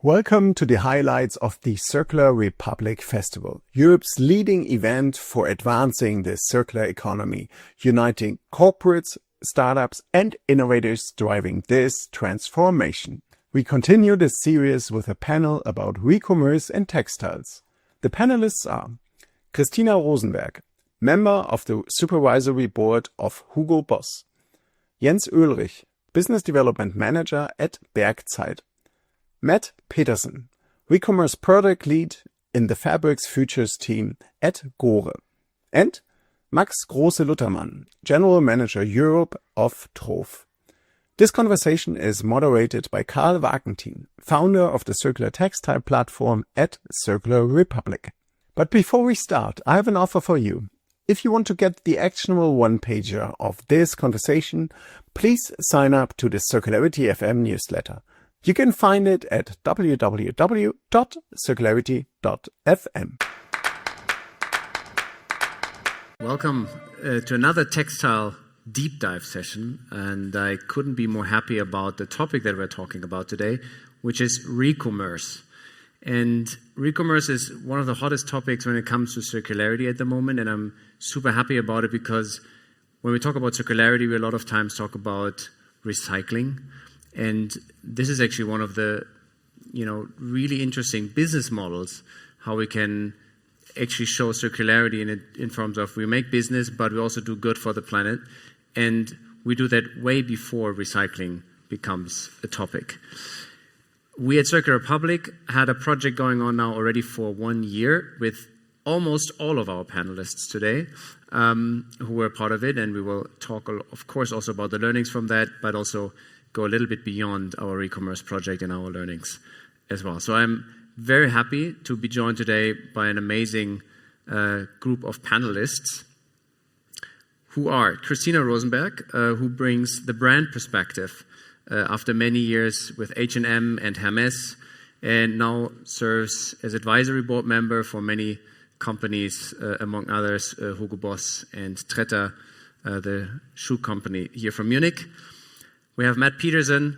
Welcome to the highlights of the Circular Republic Festival, Europe's leading event for advancing the circular economy, uniting corporates, startups and innovators driving this transformation. We continue this series with a panel about recommerce and textiles. The panelists are Christina Rosenberg, member of the supervisory board of HUGO BOSS, Jens Oellrich, business development manager at Bergzeit, Matt Peterson, recommerce product lead in the Fabrics Futures team at Gore, and Max Grosse Lutermann, general manager Europe of Trove. This conversation is moderated by Warkentin, founder of the circular textile platform at Circular Republic. But before we start, I have an offer for you. If you want to get the actionable one-pager of this conversation, please sign up to the Circularity FM newsletter. You can find it at www.circularity.fm. Welcome to another textile deep dive session, and I couldn't be more happy about the topic that we're talking about today, which is recommerce. And recommerce is one of the hottest topics when it comes to circularity at the moment, and I'm super happy about it because when we talk about circularity, we a lot of times talk about recycling, and this is actually one of the really interesting business models, how we can actually show circularity in terms of we make business, but we also do good for the planet, and we do that way before recycling becomes a topic. We at Circular Republic had a project going on now already for 1 year with almost all of our panelists today who were part of it, and we will talk, of course, also about the learnings from that, but also go a little bit beyond our recommerce project and our learnings as well. So I'm very happy to be joined today by an amazing group of panelists who are Christina Rosenberg, who brings the brand perspective after many years with H&M and Hermes, and now serves as advisory board member for many companies, among others, HUGO BOSS and Trove, the shoe company here from Munich. We have Matt Peterson,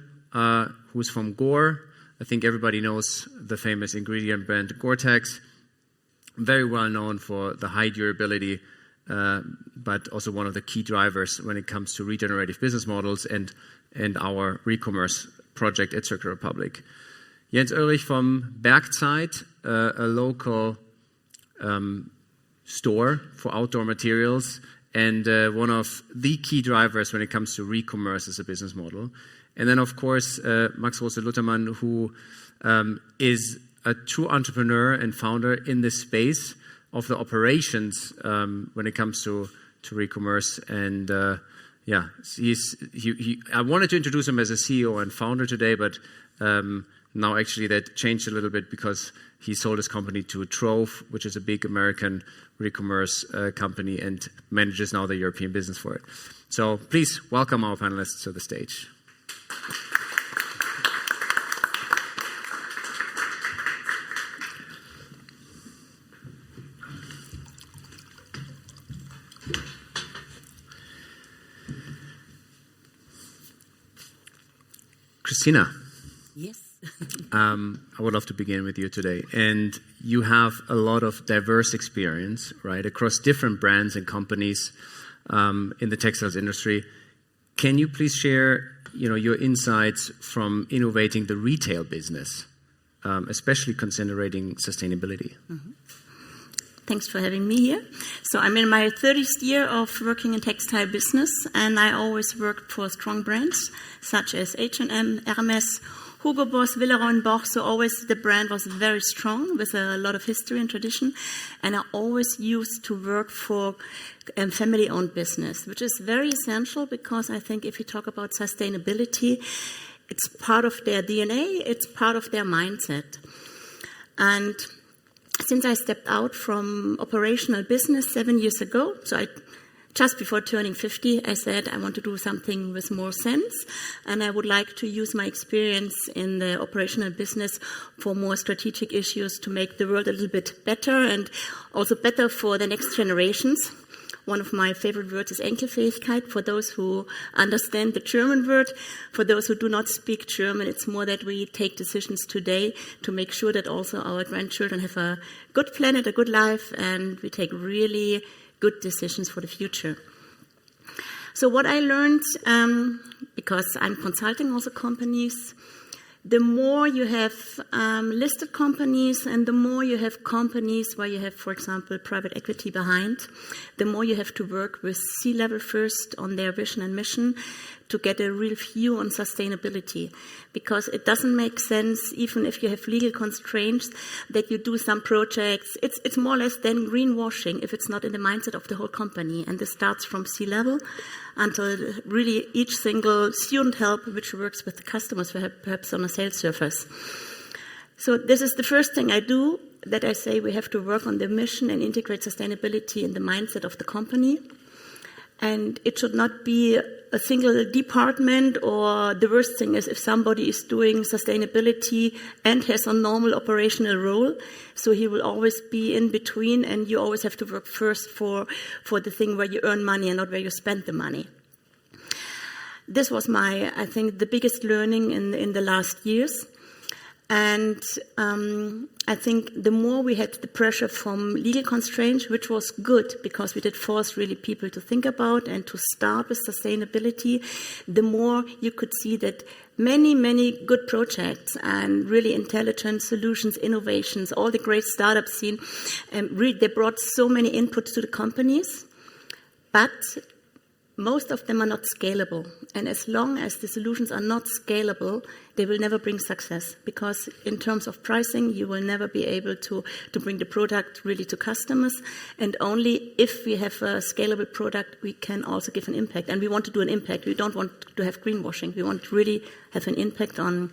who's from Gore. I think everybody knows the famous ingredient brand Gore-Tex. Very well known for the high durability, but also one of the key drivers when it comes to regenerative business models and our recommerce project at Circular Republic. Jens Oellrich from Bergzeit, a local store for outdoor materials and one of the key drivers when it comes to recommerce as a business model. And then, of course, Max Grosse Lutermann, who is a true entrepreneur and founder in this space of the operations when it comes to recommerce. And I wanted to introduce him as a CEO and founder today, but now actually that changed a little bit because he sold his company to Trove, which is a big American recommerce company, and manages now the European business for it. So please welcome our panelists to the stage. Christina. Yes. I would love to begin with you today. And you have a lot of diverse experience, right, across different brands and companies in the textiles industry. Can you please share, your insights from innovating the retail business, especially considering sustainability? Mm-hmm. Thanks for having me here. So I'm in my 30th year of working in textile business, and I always worked for strong brands such as H&M, Hermes, HUGO BOSS, Boch. So always the brand was very strong with a lot of history and tradition. And I always used to work for family-owned business, which is very essential because I think if you talk about sustainability, it's part of their DNA, it's part of their mindset. And since I stepped out from operational business 7 years ago, so just before turning 50, I said I want to do something with more sense, and I would like to use my experience in the operational business for more strategic issues to make the world a little bit better and also better for the next generations. One of my favorite words is Enkelfähigkeit, for those who understand the German word. For those who do not speak German, it's more that we take decisions today to make sure that also our grandchildren have a good planet, a good life, and we take really good decisions for the future. So what I learned, because I'm consulting also companies, the more you have listed companies and the more you have companies where you have, for example, private equity behind, the more you have to work with C-level first on their vision and mission to get a real view on sustainability. Because it doesn't make sense, even if you have legal constraints, that you do some projects. It's more or less then greenwashing if it's not in the mindset of the whole company. And this starts from C-level until really each single student help which works with the customers, perhaps on a sales surface. So this is the first thing I do, that I say we have to work on the mission and integrate sustainability in the mindset of the company. And it should not be a single department, or the worst thing is if somebody is doing sustainability and has a normal operational role, so he will always be in between, and you always have to work first for the thing where you earn money and not where you spend the money. This was I think, the biggest learning in the last years. And I think the more we had the pressure from legal constraints, which was good because we did force really people to think about and to start with sustainability, the more you could see that many, many good projects and really intelligent solutions, innovations, all the great startup scene, really, they brought so many inputs to the companies, but most of them are not scalable. And as long as the solutions are not scalable, they will never bring success. Because in terms of pricing, you will never be able to bring the product really to customers. And only if we have a scalable product, we can also give an impact. And we want to do an impact. We don't want to have greenwashing. We want to really have an impact on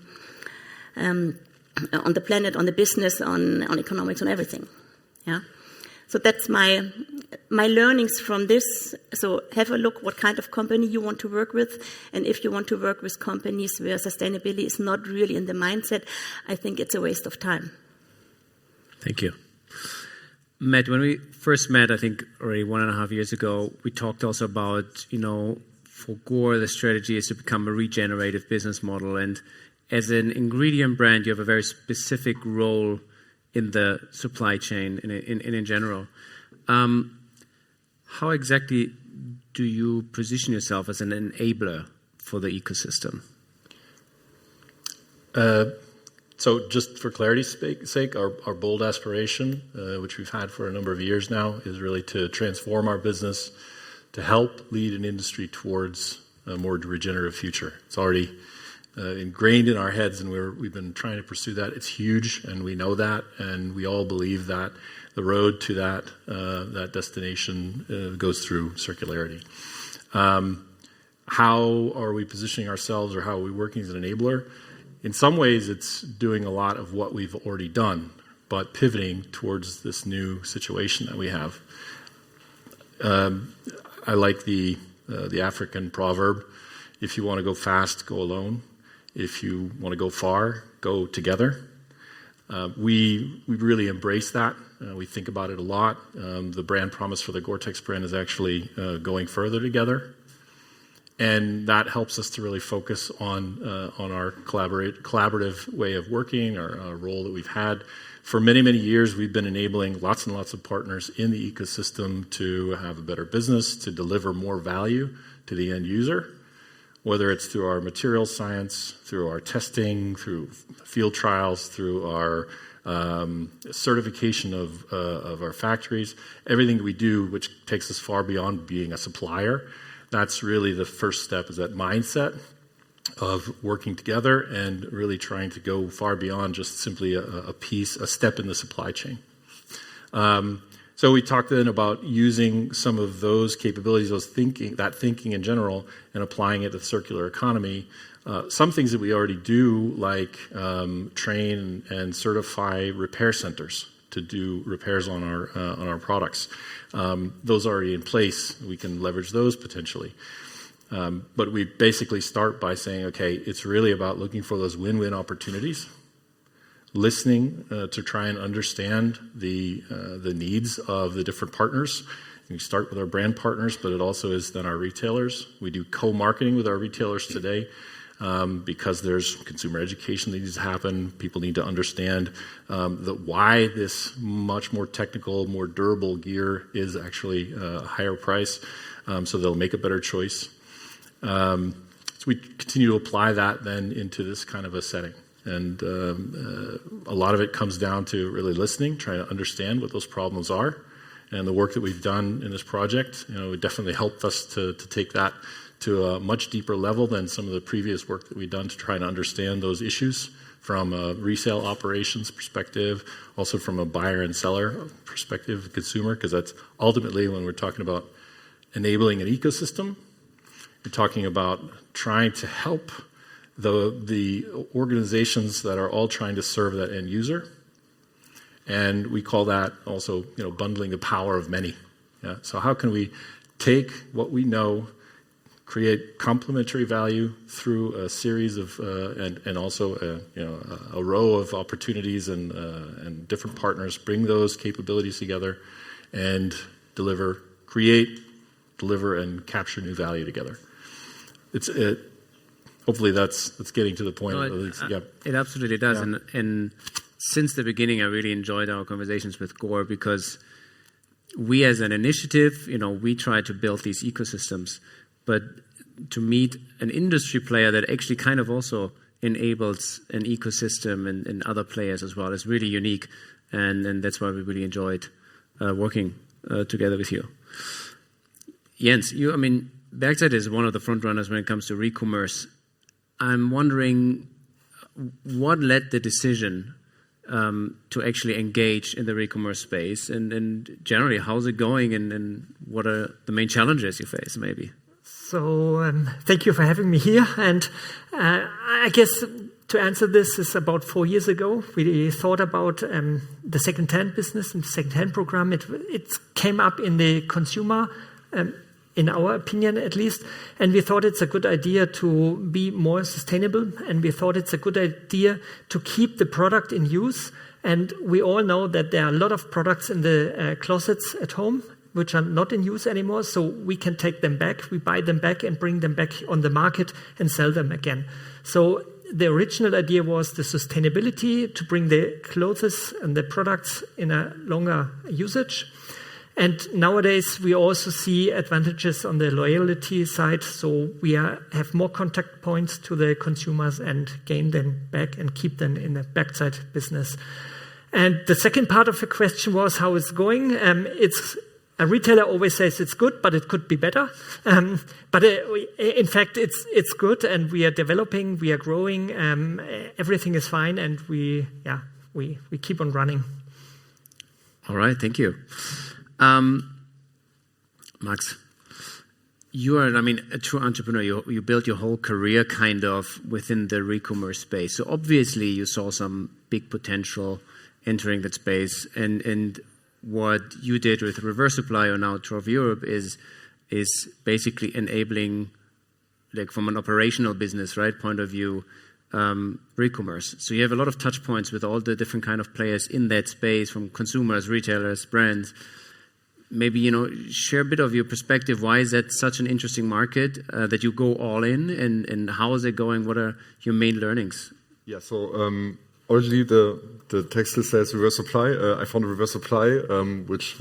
the planet, on the business, on economics, on everything. Yeah. So that's my learnings from this. So have a look what kind of company you want to work with. And if you want to work with companies where sustainability is not really in the mindset, I think it's a waste of time. Thank you. Matt, when we first met, I think already 1.5 years ago, we talked also about, for Gore, the strategy is to become a regenerative business model. And as an ingredient brand, you have a very specific role in the supply chain in general. How exactly do you position yourself as an enabler for the ecosystem? So just for clarity's sake, our bold aspiration, which we've had for a number of years now, is really to transform our business, to help lead an industry towards a more regenerative future. It's already ingrained in our heads, and we've been trying to pursue that. It's huge, and we know that, and we all believe that the road to that destination goes through circularity. How are we positioning ourselves, or how are we working as an enabler? In some ways, it's doing a lot of what we've already done, but pivoting towards this new situation that we have. I like the African proverb: if you want to go fast, go alone. If you want to go far, go together. We really embrace that. We think about it a lot. The brand promise for the Gore-Tex brand is actually going further together. And that helps us to really focus on our collaborative way of working, our role that we've had. For many, many years, we've been enabling lots and lots of partners in the ecosystem to have a better business, to deliver more value to the end user, whether it's through our material science, through our testing, through field trials, through our certification of our factories. Everything that we do, which takes us far beyond being a supplier, that's really the first step, is that mindset of working together and really trying to go far beyond just simply a step in the supply chain. So we talked then about using some of those capabilities, that thinking in general, and applying it to the circular economy. Some things that we already do, like train and certify repair centers to do repairs on our products. Those are already in place. We can leverage those potentially. But we basically start by saying, okay, it's really about looking for those win-win opportunities, listening to try and understand the needs of the different partners, We start with our brand partners, but it also is then our retailers. We do co-marketing with our retailers today because there's consumer education that needs to happen. People need to understand why this much more technical, more durable gear is actually a higher price, so they'll make a better choice. So we continue to apply that then into this kind of a setting. And a lot of it comes down to really listening, trying to understand what those problems are. And the work that we've done in this project, it definitely helped us to take that to a much deeper level than some of the previous work that we've done to try to understand those issues from a resale operations perspective, also from a buyer and seller perspective, consumer, because that's ultimately when we're talking about enabling an ecosystem, you're talking about trying to help the organizations that are all trying to serve that end user. And we call that also, bundling the power of many. Yeah? So how can we take what we know, create complementary value through a series of, and also a row of opportunities and different partners, bring those capabilities together and create, deliver, and capture new value together. Hopefully that's getting to the point. It absolutely does. Yeah. And since the beginning, I really enjoyed our conversations with Gore because we as an initiative, we try to build these ecosystems, but to meet an industry player that actually kind of also enables an ecosystem and other players as well is really unique. And that's why we really enjoyed working together with you. Jens, Bergzeit is one of the front runners when it comes to recommerce. I'm wondering what led the decision to actually engage in the recommerce space, and generally, how's it going, and what are the main challenges you face, maybe? So, thank you for having me here. And I guess to answer this is about 4 years ago. We thought about the second-hand business and the second-hand program. It came up in the consumer, in our opinion at least, and we thought it's a good idea to be more sustainable, and we thought it's a good idea to keep the product in use. And we all know that there are a lot of products in the closets at home which are not in use anymore, so we can take them back, we buy them back and bring them back on the market and sell them again. So the original idea was the sustainability, to bring the clothes and the products in a longer usage. And nowadays, we also see advantages on the loyalty side. So we have more contact points to the consumers and gain them back and keep them in the Bergzeit business. And the second part of the question was how it's going. A retailer always says it's good, but it could be better. But in fact, it's good, and we are developing, we are growing. Everything is fine, and we keep on running. All right, thank you. Max, you are, a true entrepreneur. You built your whole career kind of within the recommerce space. So obviously you saw some big potential entering that space. And what you did with Reverse Supply or now Trove Europe is basically enabling, like from an operational business, right, point of view, recommerce. So you have a lot of touch points with all the different kind of players in that space, from consumers, retailers, brands. Maybe, share a bit of your perspective. Why is that such an interesting market that you go all in, and how is it going? What are your main learnings? Yeah, so originally the textile says Reverse Supply. I founded Reverse Supply, which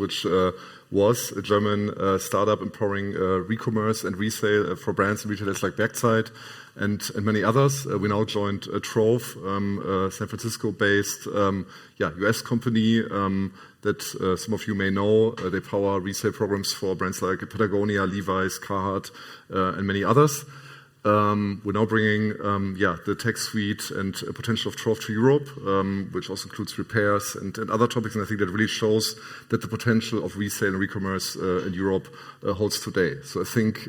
was a German startup empowering recommerce and resale for brands and retailers like Bergzeit and many others. We now joined Trove, San Francisco-based US company that some of you may know. They power resale programs for brands like Patagonia, Levi's, Carhartt, and many others. We're now bringing the tech suite and potential of Trove to Europe, which also includes repairs and other topics. And I think that really shows that the potential of resale and recommerce in Europe holds today. So I think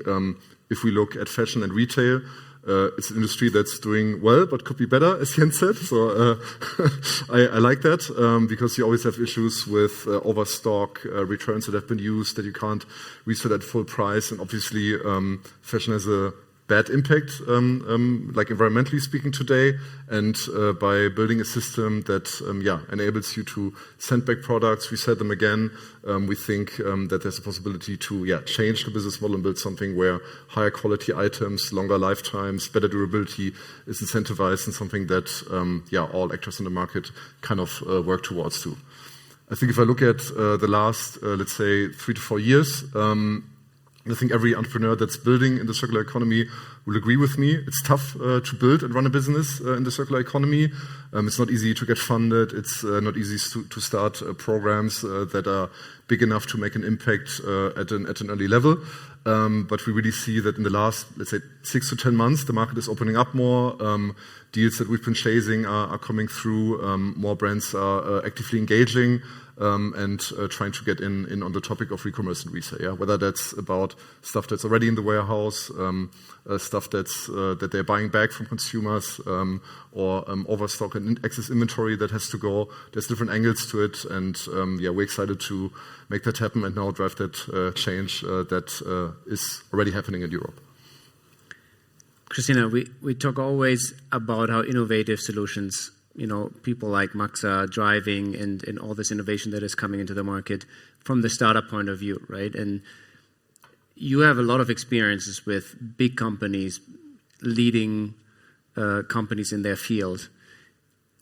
if we look at fashion and retail, it's an industry that's doing well, but could be better, as Jens said. So I like that because you always have issues with overstock, returns that have been used that you can't resell at full price. And obviously, fashion has a bad impact, like environmentally speaking today, and by building a system that enables you to send back products, resell them again, we think that there's a possibility to change the business model and build something where higher quality items, longer lifetimes, better durability is incentivized, and something that all actors in the market kind of work towards too. I think if I look at the last, let's say, 3 to 4 years, I think every entrepreneur that's building in the circular economy will agree with me. It's tough to build and run a business in the circular economy. It's not easy to get funded. It's not easy to start programs that are big enough to make an impact at an early level. But we really see that in the last, let's say, 6 to 10 months, the market is opening up more. Deals that we've been chasing are coming through. More brands are actively engaging. And trying to get in on the topic of recommerce and resale. Yeah? Whether that's about stuff that's already in the warehouse, stuff that they're buying back from consumers, or overstock and excess inventory that has to go. There's different angles to it, and we're excited to make that happen and now drive that change that is already happening in Europe. Christina, we talk always about how innovative solutions, people like Max are driving and all this innovation that is coming into the market from the startup point of view, right? And you have a lot of experiences with big companies, leading companies in their field.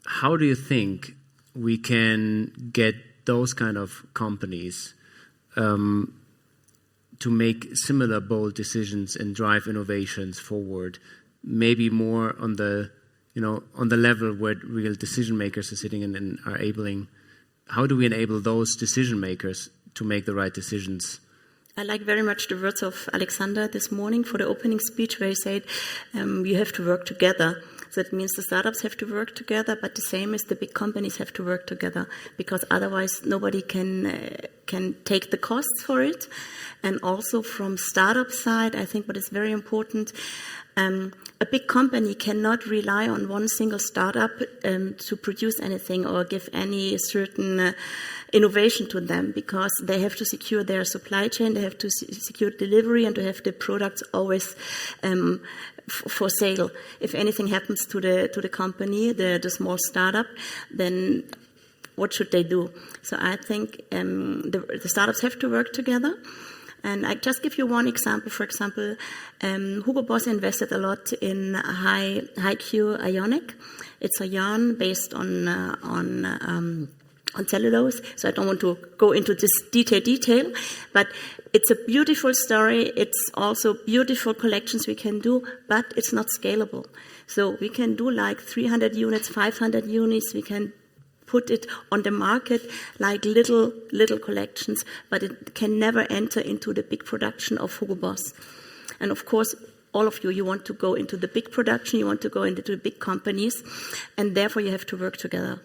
How do you think we can get those kind of companies to make similar bold decisions and drive innovations forward, maybe more on the level where real decision makers are sitting and are enabling? How do we enable those decision makers to make the right decisions? I like very much the words of Alexander this morning for the opening speech, where he said, you have to work together. So that means the startups have to work together, but the same as the big companies have to work together, because otherwise nobody can take the costs for it. And also from startup side, I think what is very important, a big company cannot rely on one single startup to produce anything or give any certain innovation to them, because they have to secure their supply chain, they have to secure delivery, and to have the products always for sale. If anything happens to the company, the small startup, then what should they do? So I think the startups have to work together. And I just give you one example. For example, HUGO BOSS invested a lot in high-Q Ionic. It's a yarn based on cellulose. So I don't want to go into this detail, but it's a beautiful story. It's also beautiful collections we can do, but it's not scalable. So we can do like 300 units, 500 units. We can put it on the market like little collections, but it can never enter into the big production of HUGO BOSS. And of course, all of you want to go into the big production, you want to go into the big companies, and therefore you have to work together.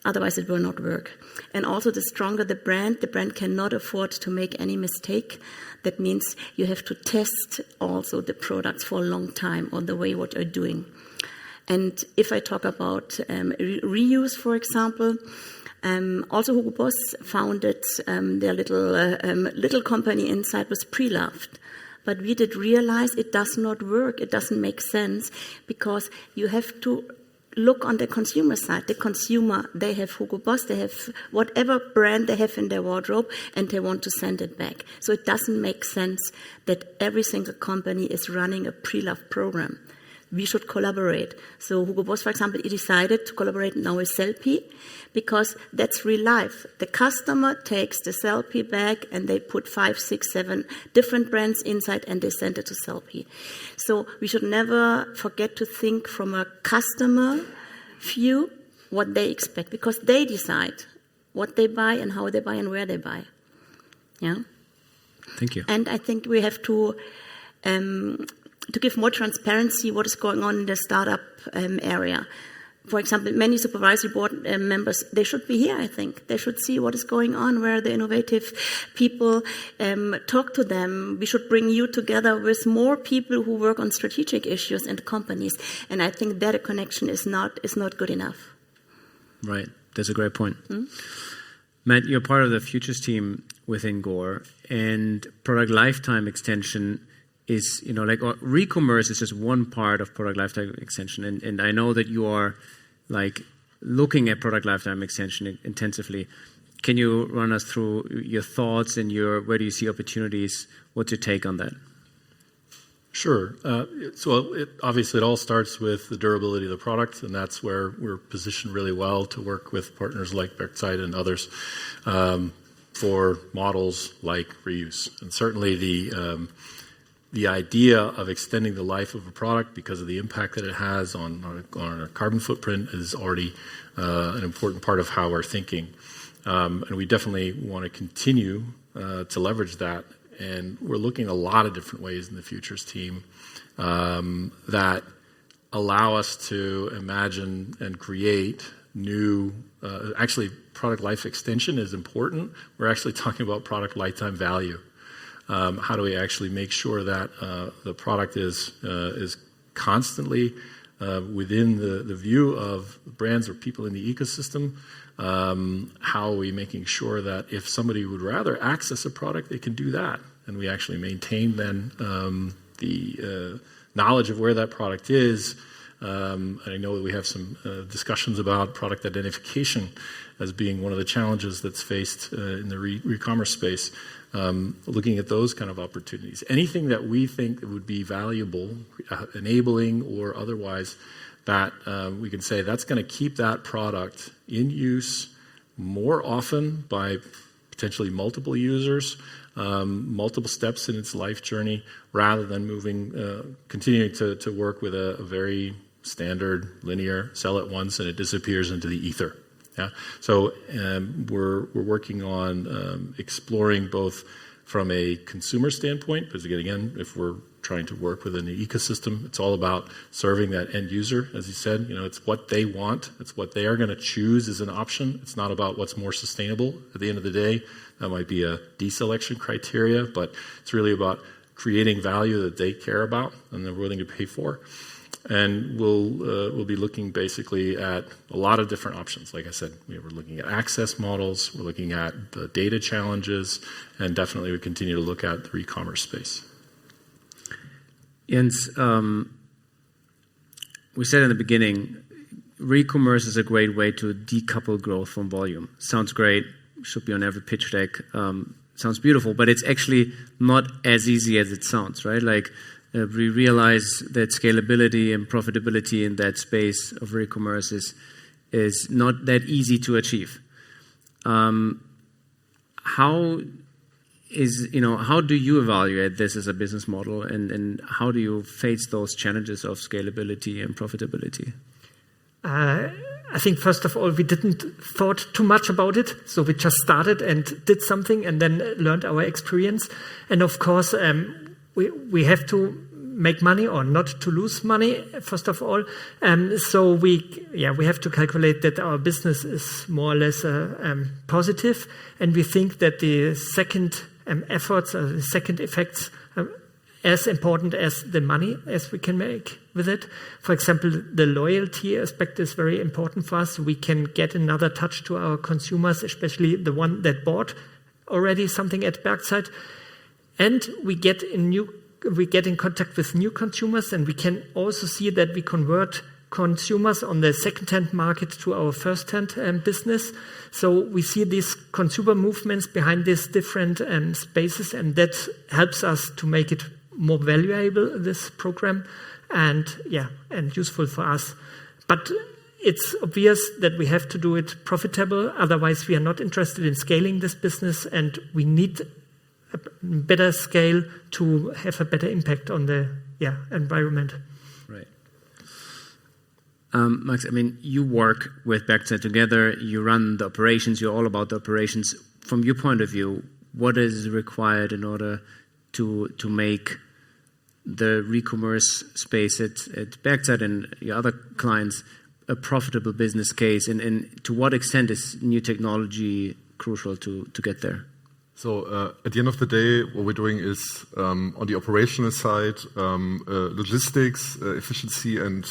Otherwise it will not work. And also the stronger the brand cannot afford to make any mistake. That means you have to test also the products for a long time on the way what you're doing. And if I talk about reuse, for example, also HUGO BOSS founded their little company inside was pre-loved. But we did realize it does not work, it doesn't make sense, because you have to look on the consumer side. The consumer, they have HUGO BOSS, they have whatever brand they have in their wardrobe, and they want to send it back. So it doesn't make sense that every single company is running a pre-love program. We should collaborate. So HUGO BOSS, for example, he decided to collaborate now with Sellpy, because that's real life. The customer takes the Sellpy bag and they put 5, 6, 7 different brands inside and they send it to Sellpy. So we should never forget to think from a customer view what they expect, because they decide what they buy and how they buy and where they buy. Yeah. Thank you. And I think we have to give more transparency what is going on in the startup area. For example, many supervisory board members, they should be here, I think. They should see what is going on, where the innovative people, talk to them. We should bring you together with more people who work on strategic issues and companies. And I think that a connection is not good enough. Right. That's a great point. Mm-hmm. Matt, you're part of the futures team within Gore, and product lifetime extension is, Recommerce is just one part of product lifetime extension. And I know that you are like looking at product lifetime extension intensively. Can you run us through your thoughts and where do you see opportunities? What's your take on that? Sure. So obviously it all starts with the durability of the product, and that's where we're positioned really well to work with partners like Bergzeit and others for models like reuse. And certainly the idea of extending the life of a product because of the impact that it has on our carbon footprint is already an important part of how we're thinking. And we definitely want to continue to leverage that. And we're looking at a lot of different ways in the futures team that allow us to imagine and create new, actually product life extension is important. We're actually talking about product lifetime value. How do we actually make sure that the product is constantly within the view of brands or people in the ecosystem? How are we making sure that if somebody would rather access a product, they can do that? And we actually maintain then the knowledge of where that product is. And I know that we have some discussions about product identification as being one of the challenges that's faced in the re-commerce space. Looking at those kind of opportunities. Anything that we think would be valuable, enabling or otherwise, that we can say that's going to keep that product in use more often by potentially multiple users, multiple steps in its life journey, rather than continuing to work with a very standard linear sell it once and it disappears into the ether. Yeah. So we're working on exploring both from a consumer standpoint, because again, if we're trying to work within the ecosystem, it's all about serving that end user. As you said, it's what they want. It's what they are going to choose as an option. It's not about what's more sustainable. At the end of the day, that might be a deselection criteria, but it's really about creating value that they care about and they're willing to pay for. And we'll be looking basically at a lot of different options. Like I said, we're looking at access models, we're looking at the data challenges, and definitely we continue to look at the re-commerce space. Jens, we said in the beginning, re-commerce is a great way to decouple growth from volume. Sounds great, should be on every pitch deck. Sounds beautiful, but it's actually not as easy as it sounds, right? Like, we realize that scalability and profitability in that space of re-commerce is not that easy to achieve. How do you evaluate this as a business model, and how do you face those challenges of scalability and profitability? I think first of all, we didn't thought too much about it. So we just started and did something and then learned our experience. And of course, we have to make money or not to lose money, first of all. So we have to calculate that our business is more or less positive. And we think that the second efforts, the second effects, as important as the money as we can make with it. For example, the loyalty aspect is very important for us. We can get another touch to our consumers, especially the one that bought already something at Bergzeit. And we get in contact with new consumers, and we can also see that we convert consumers on the second-hand market to our first-hand business. So we see these consumer movements behind these different spaces, and that helps us to make it more valuable, this program, and useful for us. But it's obvious that we have to do it profitable, otherwise we are not interested in scaling this business, and we need a better scale to have a better impact on the environment. Right. Max, I mean, you work with Bergzeit together, you run the operations, you're all about the operations. From your point of view, what is required in order to make the re-commerce space at Bergzeit and your other clients a profitable business case? And to what extent is new technology crucial to get there? So at the end of the day, what we're doing is on the operational side, logistics, efficiency, and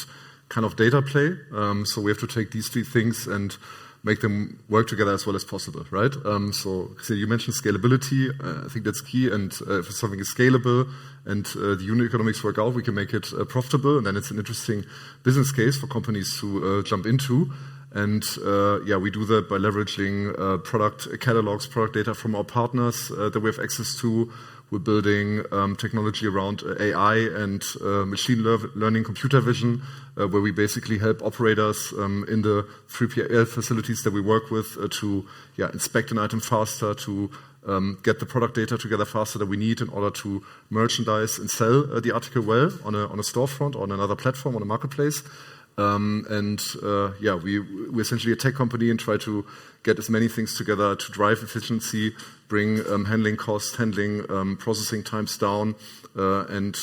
kind of data play. So we have to take these three things and make them work together as well as possible, right? So you mentioned scalability. I think that's key. And if something is scalable and the unit economics work out, we can make it profitable. And then it's an interesting business case for companies to jump into. And we do that by leveraging product catalogs, product data from our partners that we have access to. We're building technology around AI and machine learning, computer vision, where we basically help operators in the 3PL facilities that we work with to inspect an item faster, to get the product data together faster that we need in order to merchandise and sell the article well on a storefront or on another platform, on a marketplace. We're essentially a tech company and try to get as many things together to drive efficiency, bring handling costs, processing times down, and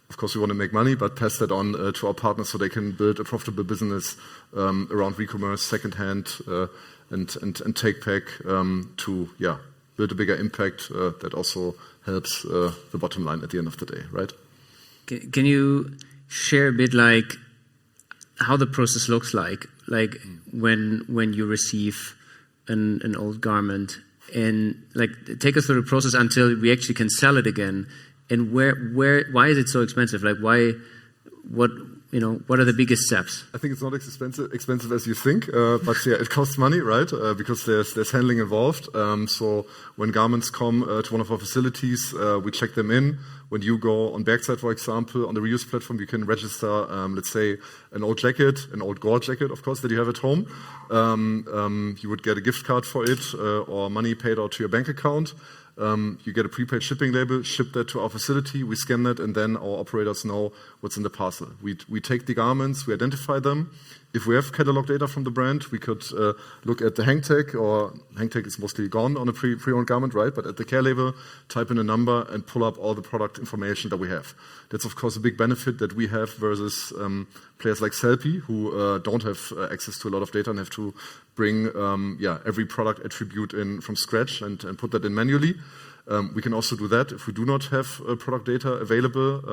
of course we want to make money, but pass that on to our partners so they can build a profitable business around re-commerce, secondhand, and take back to build a bigger impact that also helps the bottom line at the end of the day, right? Can you share a bit like how the process looks like when you receive an old garment, and like take us through the process until we actually can sell it again, and why is it so expensive? Like what are the biggest steps? I think it's not as expensive as you think, but it costs money, right? Because there's handling involved. So when garments come to one of our facilities, we check them in. When you go on Bergzeit, for example, on the reuse platform, you can register, let's say, an old jacket, an old Gore jacket, of course, that you have at home. You would get a gift card for it or money paid out to your bank account. You get a prepaid shipping label, ship that to our facility, we scan that, and then our operators know what's in the parcel. We take the garments, we identify them. If we have catalog data from the brand, we could look at the hang tag, or hang tag is mostly gone on a pre-owned garment, right? But at the care label, type in a number and pull up all the product information that we have. That's, of course, a big benefit that we have versus players like Selfie, who don't have access to a lot of data and have to bring every product attribute in from scratch and put that in manually. We can also do that if we do not have product data available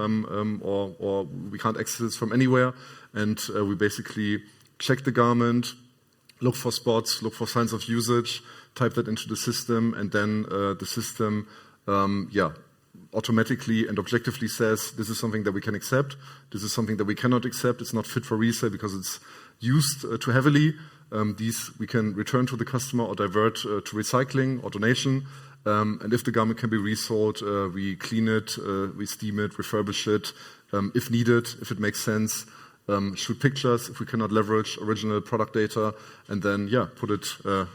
or we can't access it from anywhere. And we basically check the garment, look for spots, look for signs of usage, type that into the system, and then the system automatically and objectively says, this is something that we can accept, this is something that we cannot accept, it's not fit for resale because it's used too heavily. These we can return to the customer or divert to recycling or donation. And if the garment can be resold, we clean it, we steam it, refurbish it, if needed, if it makes sense. Shoot pictures if we cannot leverage original product data, and then put it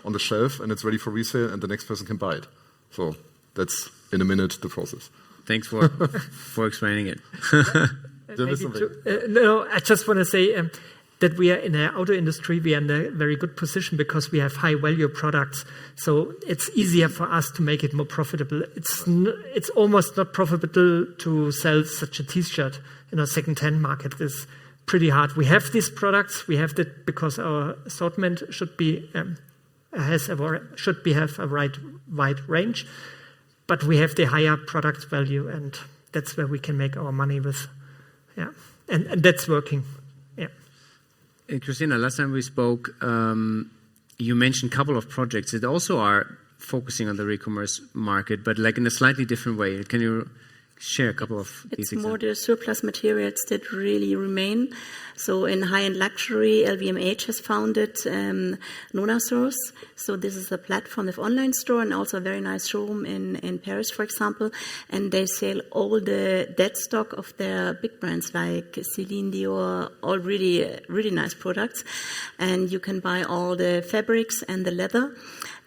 on the shelf and it's ready for resale and the next person can buy it. So that's in a minute the process. Thanks for explaining it. I just want to say that we are in the auto industry, we are in a very good position because we have high value products. So it's easier for us to make it more profitable. It's almost not profitable to sell such a t-shirt in a second-hand market. It's pretty hard. We have these products. We have that because our assortment should have a wide range, but we have the higher product value, and that's where we can make our money with. And that's working. Christina, last time we spoke, you mentioned a couple of projects that also are focusing on the re-commerce market, but like in a slightly different way. Can you share a couple of these examples? It's more the surplus materials that really remain. So in high-end luxury, LVMH has founded Nona Source. So this is a platform with online store and also a very nice showroom in Paris, for example. And they sell all the dead stock of their big brands like Celine Dior, all really, really nice products. And you can buy all the fabrics and the leather.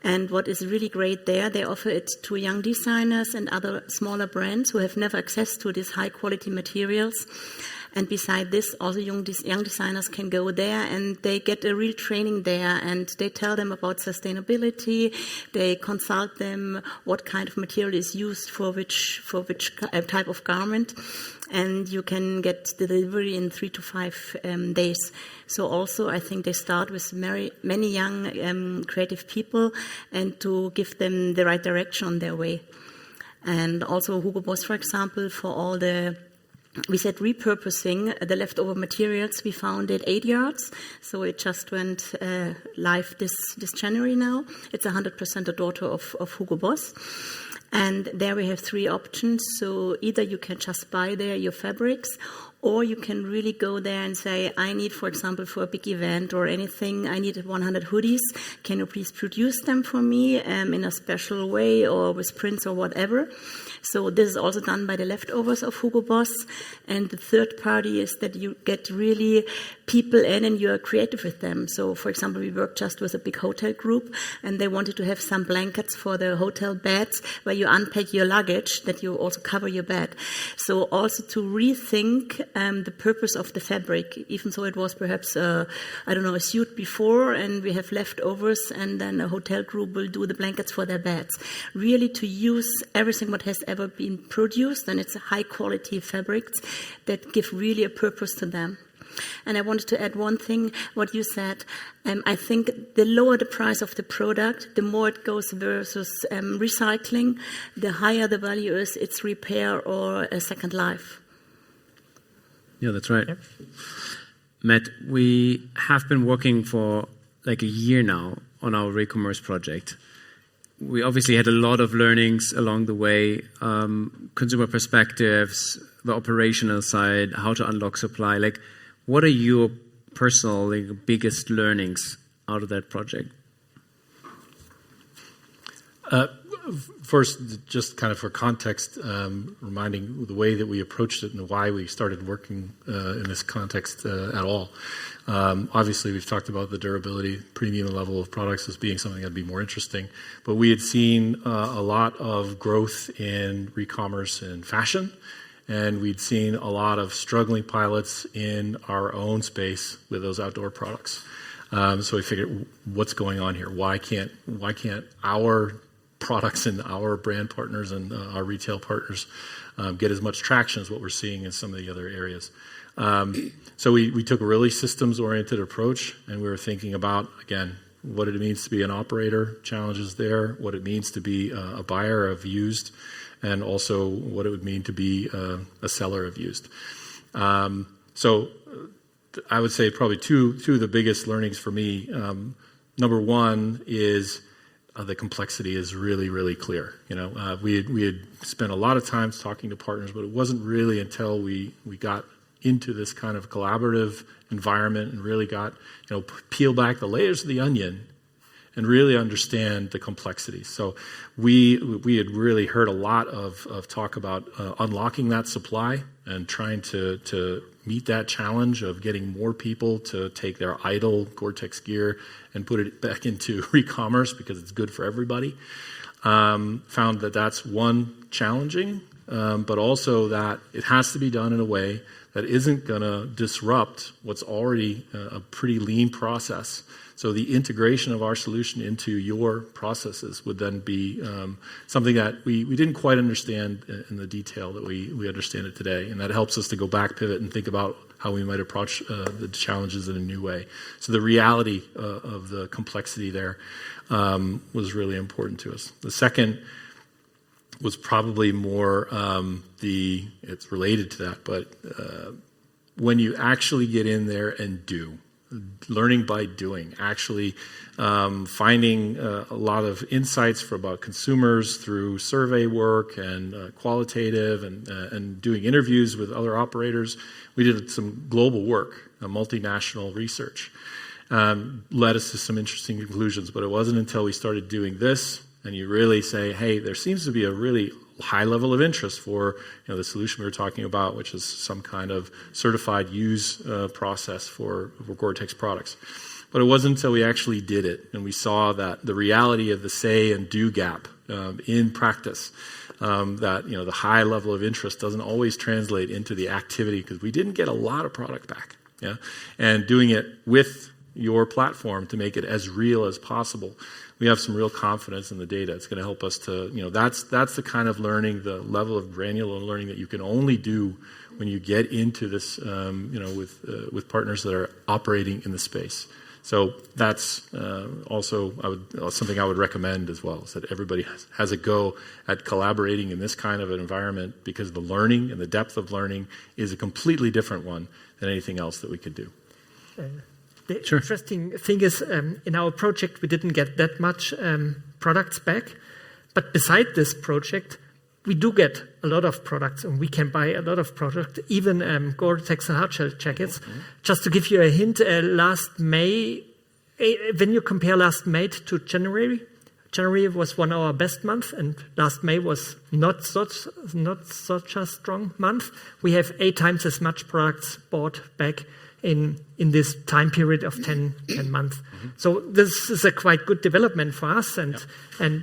And what is really great there, they offer it to young designers and other smaller brands who have never access to these high-quality materials. And beside this, also young designers can go there and they get a real training there, and they tell them about sustainability. They consult them what kind of material is used for which type of garment. And you can get delivery in 3 to 5 days. So also, I think they start with many young creative people and to give them the right direction on their way. And also HUGO BOSS, for example, for all the we said repurposing the leftover materials. We found it 8 yards, so it just went live this January now. It's 100% a daughter of HUGO BOSS. And there we have 3 options. So either you can just buy there your fabrics, or you can really go there and say, I need, for example, for a big event or anything, I need 100 hoodies. Can you please produce them for me in a special way or with prints or whatever? So this is also done by the leftovers of HUGO BOSS. And the third party is that you get really people in and you are creative with them. So, for example, we worked just with a big hotel group and they wanted to have some blankets for the hotel beds where you unpack your luggage, that you also cover your bed. So also to rethink the purpose of the fabric, even though it was perhaps, a suit before and we have leftovers and then a hotel group will do the blankets for their beds. Really to use everything what has ever been produced, and it's high quality fabrics that give really a purpose to them. And I wanted to add one thing, what you said. I think the lower the price of the product, the more it goes versus recycling, the higher the value is its repair or a second life. Yeah, that's right. Yep. Matt, we have been working for like a year now on our Recommerce project. We obviously had a lot of learnings along the way, consumer perspectives, the operational side, how to unlock supply. Like, what are your personal biggest learnings out of that project? First, just kind of for context, reminding the way that we approached it and why we started working in this context at all. Obviously, we've talked about the durability, premium level of products as being something that'd be more interesting. But we had seen a lot of growth in recommerce and fashion, and we'd seen a lot of struggling pilots in our own space with those outdoor products. So we figured, what's going on here? Why can't our products and our brand partners and our retail partners get as much traction as what we're seeing in some of the other areas? So we took a really systems-oriented approach, and we were thinking about, again, what it means to be an operator, challenges there, what it means to be a buyer of used, and also what it would mean to be a seller of used. So I would say probably two of the biggest learnings for me. Number one is the complexity is really, really clear. We had spent a lot of time talking to partners, but it wasn't really until we got into this kind of collaborative environment and really got, peel back the layers of the onion and really understand the complexities. So we had really heard a lot of talk about unlocking that supply and trying to meet that challenge of getting more people to take their idle Gore-Tex gear and put it back into recommerce because it's good for everybody. Found that that's one, challenging, but also that it has to be done in a way that isn't going to disrupt what's already a pretty lean process. So the integration of our solution into your processes would then be something that we didn't quite understand in the detail that we understand it today. And that helps us to go back, pivot, and think about how we might approach the challenges in a new way. So the reality of the complexity there was really important to us. The second was probably more it's related to that, but when you actually get in there and learning by doing, actually finding a lot of insights about consumers through survey work and qualitative and doing interviews with other operators. We did some global work, multinational research, led us to some interesting conclusions, but it wasn't until we started doing this and you really say, hey, there seems to be a really high level of interest for the solution we were talking about, which is some kind of certified use process for Gore-Tex products. But it wasn't until we actually did it and we saw that the reality of the say and do gap in practice, that the high level of interest doesn't always translate into the activity because we didn't get a lot of product back. Yeah, and doing it with your platform to make it as real as possible. We have some real confidence in the data. It's going to help us to, that's the kind of learning, the level of granular learning that you can only do when you get into this, with partners that are operating in the space. So that's also something I would recommend as well, is that everybody has a go at collaborating in this kind of an environment, because the learning and the depth of learning is a completely different one than anything else that we could do. The interesting thing is, in our project, we didn't get that much products back. But beside this project, we do get a lot of products, and we can buy a lot of products, even Gore textile hardshell jackets. Just to give you a hint, last May, when you compare last May to January was one of our best months, and last May was not such a strong month. We have 8 times as much products bought back in this time period of 10 months. So this is a quite good development for us, and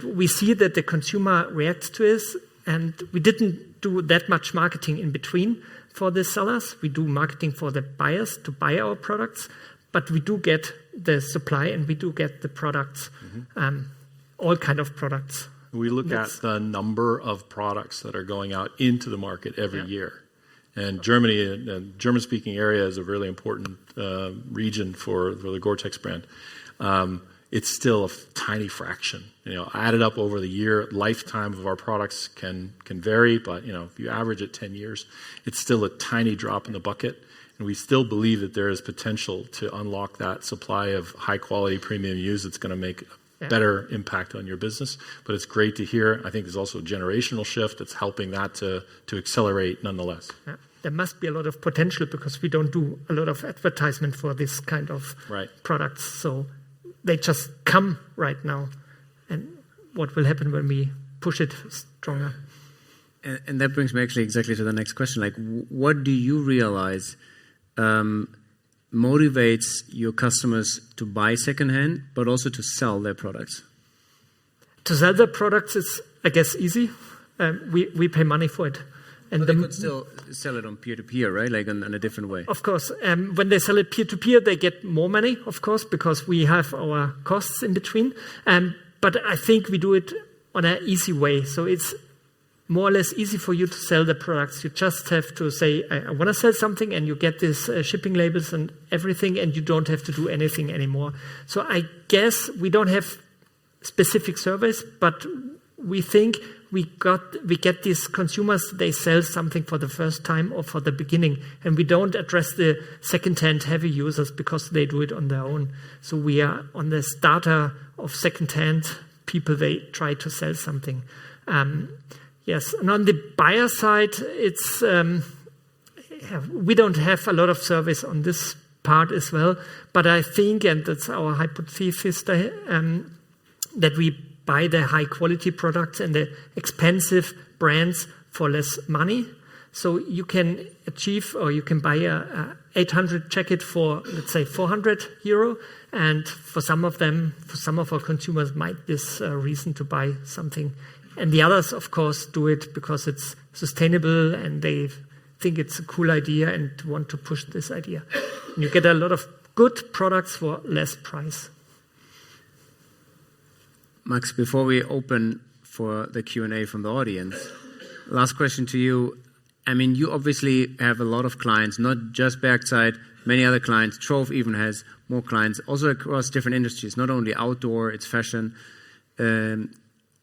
we see that the consumer reacts to this, and we didn't do that much marketing in between for the sellers. We do marketing for the buyers to buy our products, but we do get the supply and we do get the products, all kind of products. We look at the number of products that are going out into the market every year. And Germany, and German-speaking area, is a really important region for the Gore-Tex brand. It's still a tiny fraction. Added up over the year, lifetime of our products can vary, but if you average it 10 years, it's still a tiny drop in the bucket. And we still believe that there is potential to unlock that supply of high-quality premium used that's going to make a better impact on your business. But it's great to hear. I think there's also a generational shift that's helping that to accelerate nonetheless. Yeah. There must be a lot of potential, because we don't do a lot of advertisement for this kind of products. So they just come right now. And what will happen when we push it stronger? And that brings me actually exactly to the next question. Like, what do you realize motivates your customers to buy secondhand, but also to sell their products? To sell their products is, I guess, easy. We pay money for it. And they could still sell it on peer-to-peer, right? Like in a different way. Of course. When they sell it peer-to-peer, they get more money, of course, because we have our costs in between. But I think we do it on an easy way. So it's more or less easy for you to sell the products. You just have to say, I want to sell something, and you get these shipping labels and everything, and you don't have to do anything anymore. So I guess we don't have specific surveys, but we think we get these consumers, they sell something for the first time or for the beginning, and we don't address the second-hand heavy users because they do it on their own. So we are on the starter of second-hand people. They try to sell something. Yes, and on the buyer side, it's we don't have a lot of surveys on this part as well, but I think, and that's our hypothesis, that we buy the high quality products and the expensive brands for less money. So you can achieve, or you can buy a 800 jacket for, let's say, €400, and for some of our consumers might this reason to buy something. And the others, of course, do it because it's sustainable and they think it's a cool idea and want to push this idea. And you get a lot of good products for less price. Max, before we open for the Q&A from the audience, last question to you. I mean, you obviously have a lot of clients, not just Bergzeit, many other clients. Trove even has more clients, also across different industries, not only outdoor, it's fashion.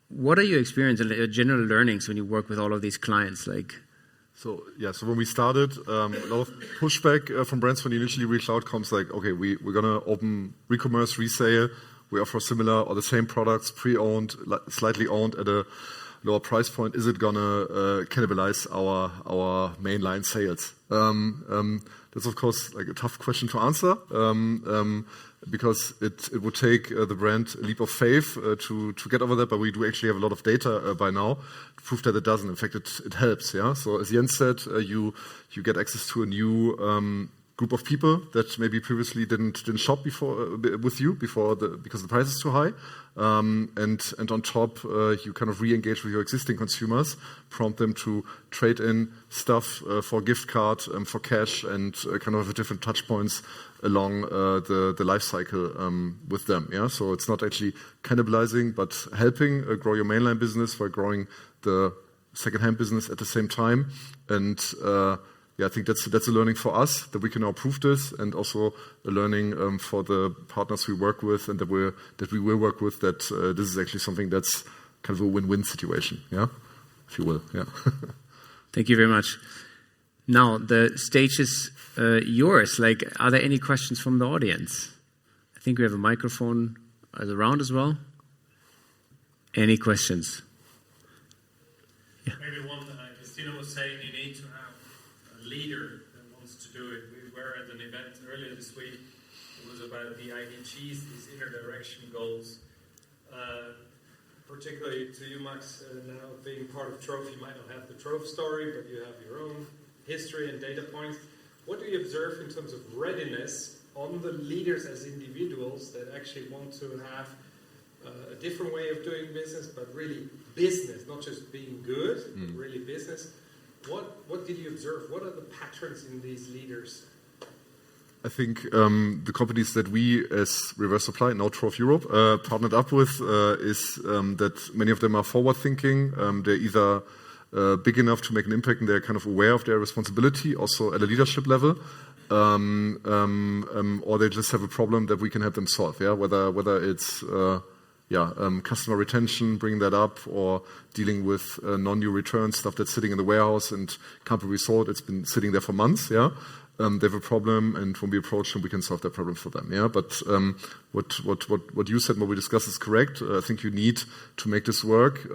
What are your experiences and general learnings when you work with all of these clients? So when we started, a lot of pushback from brands when they initially reached out comes like, okay, we're going to open Recommerce, Resale. We offer similar or the same products, pre-owned, slightly owned at a lower price point. Is it going to cannibalize our mainline sales? That's, of course, like a tough question to answer because it would take the brand a leap of faith to get over that. But we do actually have a lot of data by now to prove that it doesn't. In fact, it helps. Yeah. So as Jens said, you get access to a new group of people that maybe previously didn't shop before with you because the price is too high, and on top you kind of re-engage with your existing consumers, prompt them to trade in stuff for gift card, for cash, and kind of have different touch points along the life cycle with them. Yeah, so it's not actually cannibalizing, but helping grow your mainline business while growing the secondhand business at the same time, and I think that's a learning for us that we can now prove this, and also a learning for the partners we work with and that we will work with, that this is actually something that's kind of a win-win situation, if you will. Thank you very much. Now the stage is yours. Like, are there any questions from the audience? I think we have a microphone around as well. Any questions? Yeah. Maybe one. Christina was saying you need to have a leader that wants to do it. We were at an event earlier this week. It was about the IDGs, these inner direction goals. Particularly to you, Max, now being part of Trove, you might not have the Trove story, but you have your own history and data points. What do you observe in terms of readiness on the leaders as individuals that actually want to have a different way of doing business, but really business, not just being good, but really business? What did you observe? What are the patterns in these leaders? I think the companies that we, as Reverse Supply, now Trove Europe, partnered up with, is that many of them are forward-thinking. They're either big enough to make an impact, and they're kind of aware of their responsibility, also at a leadership level, or they just have a problem that we can help them solve. Whether it's customer retention, bringing that up, or dealing with non-new return stuff that's sitting in the warehouse and can't be resolved. It's been sitting there for months. They have a problem, and when we approach them, we can solve that problem for them. But what you said, what we discussed, is correct. I think you need to make this work.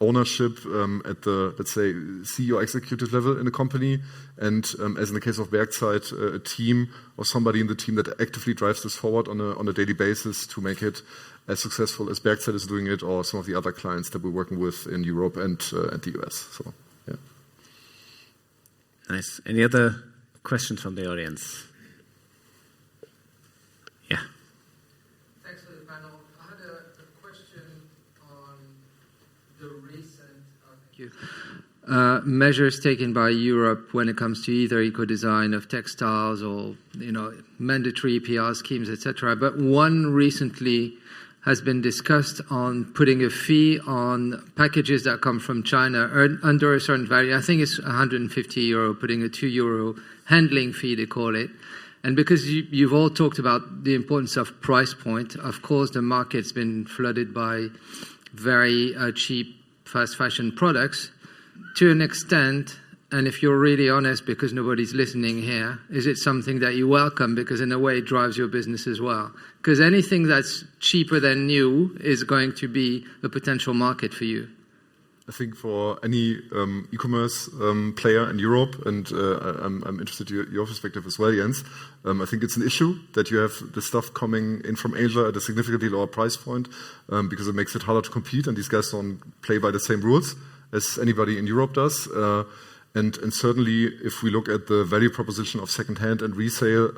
Ownership at the, let's say, CEO executive level in a company, and as in the case of Bergzeit, a team or somebody in the team that actively drives this forward on a daily basis to make it as successful as Bergzeit is doing it, or some of the other clients that we're working with in Europe and the US. So, yeah. Nice. Any other questions from the audience? Yeah. Thanks for the panel. I had a question on the recent measures taken by Europe when it comes to either eco-design of textiles or mandatory PR schemes, etc. But one recently has been discussed on putting a fee on packages that come from China under a certain value. I think it's €150, putting a €2 handling fee, they call it. And because you've all talked about the importance of price point, of course the market's been flooded by very cheap fast fashion products to an extent. And if you're really honest, because nobody's listening here, is it something that you welcome? Because in a way it drives your business as well. Because anything that's cheaper than new is going to be a potential market for you. I think for any e-commerce player in Europe, and I'm interested in your perspective as well, Jens, I think it's an issue that you have the stuff coming in from Asia at a significantly lower price point, because it makes it harder to compete, and these guys don't play by the same rules as anybody in Europe does. And certainly, if we look at the value proposition of second-hand and resale,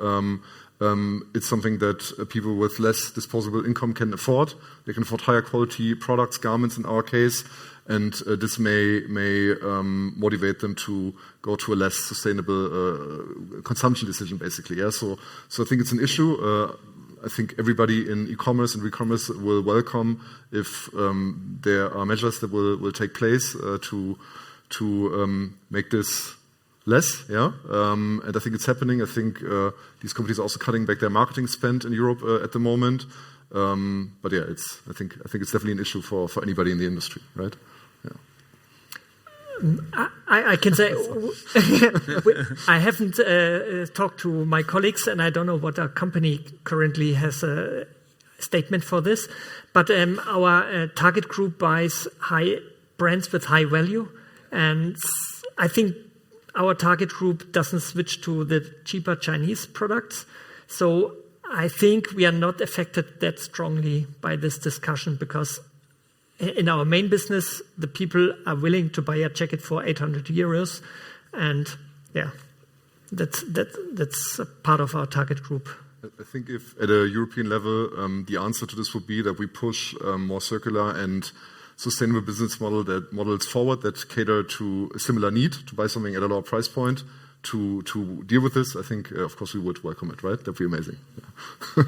it's something that people with less disposable income can afford. They can afford higher quality products, garments in our case, and this may motivate them to go to a less sustainable consumption decision, basically. So I think it's an issue. I think everybody in e-commerce and recommerce will welcome if there are measures that will take place to make this less, and I think it's happening. I think these companies are also cutting back their marketing spend in Europe at the moment. But yeah, I think it's definitely an issue for anybody in the industry, right? Yeah. I can say I haven't talked to my colleagues, and I don't know what our company currently has a statement for this. But our target group buys high brands with high value. And I think our target group doesn't switch to the cheaper Chinese products. So I think we are not affected that strongly by this discussion, because in our main business, the people are willing to buy a jacket for €800. And yeah, that's a part of our target group. I think if at a European level, the answer to this would be that we push more circular and sustainable business models forward that cater to a similar need to buy something at a lower price point to deal with this. I think, of course, we would welcome it, right? That'd be amazing. Yeah.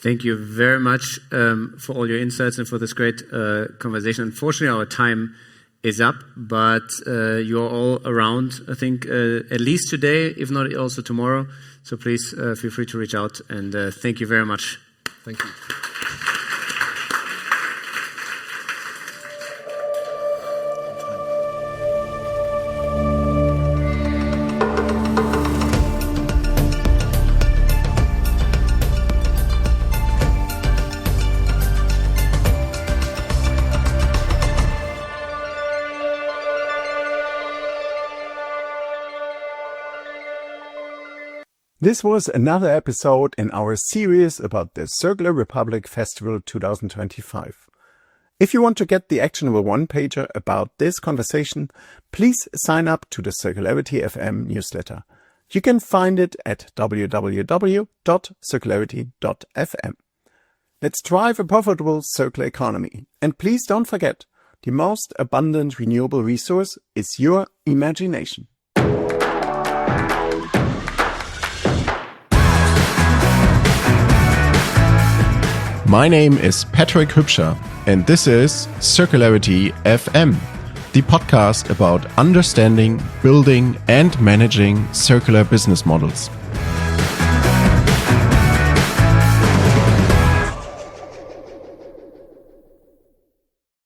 Thank you very much for all your insights and for this great conversation. Unfortunately, our time is up, but you're all around, I think, at least today, if not also tomorrow. So please feel free to reach out, and thank you very much. Thank you. This was another episode in our series about the Circular Republic Festival 2025. If you want to get the actionable one-pager about this conversation, please sign up to the Circularity FM newsletter. You can find it at www.circularity.fm. Let's drive a profitable circular economy. And please don't forget, the most abundant renewable resource is your imagination. My name is Patrick Hübscher, and this is Circularity FM, the podcast about understanding, building, and managing circular business models.